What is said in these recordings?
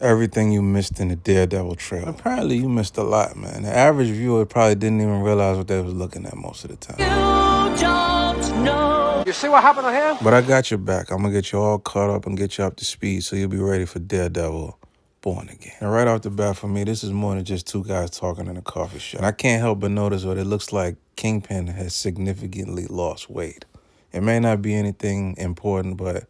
Everything you missed in the Daredevil trailer. Apparently you missed a lot, man. The average viewer probably didn't even realize what they was looking at most of the time. You don't know. You see what happened to him? But I got your back. I'm gonna get you all caught up and get you up to speed so you'll be ready for Daredevil Born Again. And right off the bat for me, this is more than just two guys talking in a coffee shop. And I can't help but notice what it looks like Kingpin has significantly lost weight. It may not be anything important, but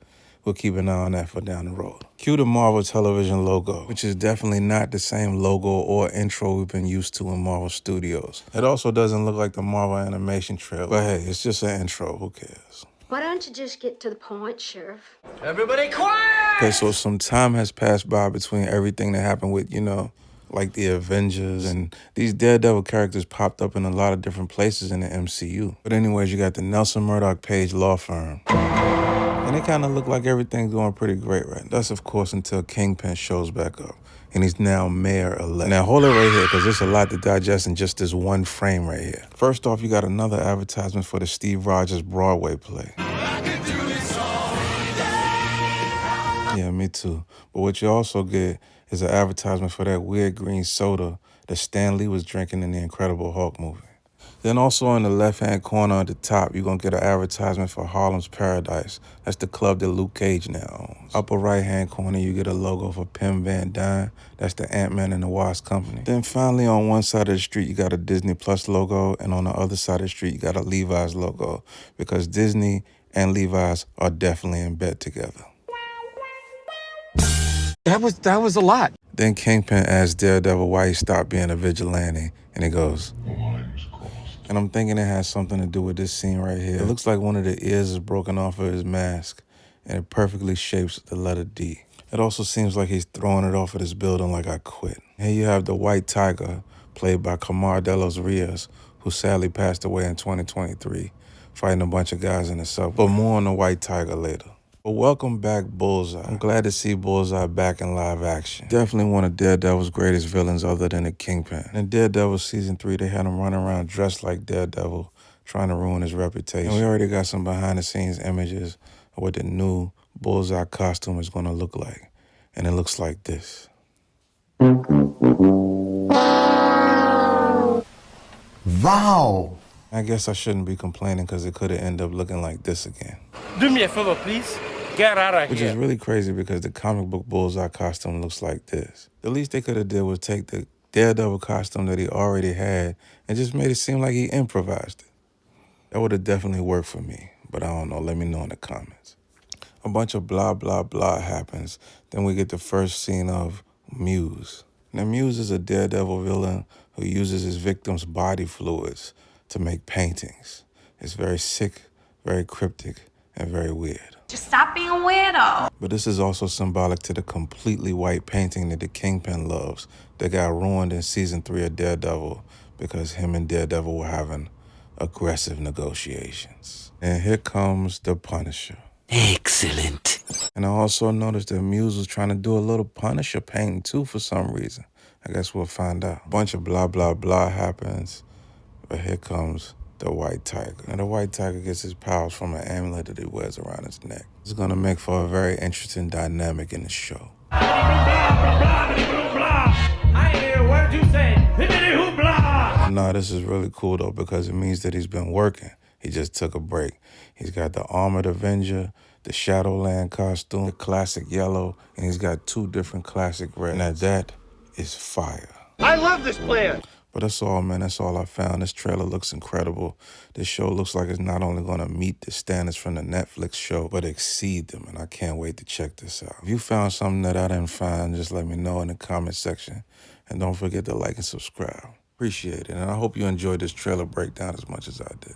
we'll keep an eye on that for down the road. Cue the Marvel Television logo, which is definitely not the same logo or intro we've been used to in Marvel Studios. It also doesn't look like the Marvel animation trailer. But hey, it's just an intro, who cares? Why don't you just get to the point, Sheriff? Everybody quiet! Okay, so some time has passed by between everything that happened with, like the Avengers, and these Daredevil characters popped up in a lot of different places in the MCU. But anyways, you got the Nelson Murdoch Page law firm. And it kind of looked like everything's going pretty great right now. That's, of course, until Kingpin shows back up. And he's now mayor-elect. Now, hold it right here, because there's a lot to digest in just this one frame right here. First off, you got another advertisement for the Steve Rogers Broadway play. Yeah, me too. But what you also get is an advertisement for that weird green soda that Stan Lee was drinking in the Incredible Hulk movie. Then also in the left-hand corner at the top, you're going to get an advertisement for Harlem's Paradise. That's the club that Luke Cage now owns. Upper right-hand corner, you get a logo for Pim Van Dyne. That's the Ant-Man and the Wasp Company. Then finally, on one side of the street, you got a Disney Plus logo, and on the other side of the street, you got a Levi's logo, because Disney and Levi's are definitely in bed together. That was a lot. Then Kingpin asks Daredevil why he stopped being a vigilante, and he goes, and I'm thinking it has something to do with this scene right here. It looks like one of the ears is broken off of his mask, and it perfectly shapes the letter D. It also seems like he's throwing it off of this building like I quit. Here you have the White Tiger, played by Camar de los Rios, who sadly passed away in 2023, fighting a bunch of guys in the subway. But more on the White Tiger later. But welcome back, Bullseye. I'm glad to see Bullseye back in live action. Definitely one of Daredevil's greatest villains other than the Kingpin. In Daredevil Season 3, they had him running around dressed like Daredevil, trying to ruin his reputation. And we already got some behind-the-scenes images of what the new Bullseye costume is going to look like. And it looks like this. Wow! I guess I shouldn't be complaining because it could have ended up looking like this again. Do me a favor, please. Get out of Which here. is really crazy because the comic book Bullseye costume looks like this. The least they could have did was take the Daredevil costume that he already had and just made it seem like he improvised it. That would have definitely worked for me, but I don't know. Let me know in the comments. A bunch of blah, blah, blah happens. Then we get the first scene of Muse. Now, Muse is a Daredevil villain who uses his victims' body fluids to make paintings. It's very sick, very cryptic, and very weird. Just stop being a weirdo. But this is also symbolic to the completely white painting that the Kingpin loves that got ruined in Season 3 of Daredevil because him and Daredevil were having aggressive negotiations. And here comes the Punisher. Excellent. And I also noticed that Muse was trying to do a little Punisher painting too for some reason. I guess we'll find out. A bunch of blah, blah, blah happens. But here comes the White Tiger. And the White Tiger gets his powers from an amulet that he wears around his neck. It's gonna make for a very interesting dynamic in the show. I hear what you say. Nah, this is really cool though because it means that he's been working. He just took a break. He's got the Armored Avenger, the Shadowland costume, the classic yellow, and he's got two different classic red. Now that is fire. I love this plan. But that's all, man. That's all I found. This trailer looks incredible. This show looks like it's not only going to meet the standards from the Netflix show, but exceed them. And I can't wait to check this out. If you found something that I didn't find, just let me know in the comment section. And don't forget to like and subscribe. Appreciate it. And I hope you enjoyed this trailer breakdown as much as I did.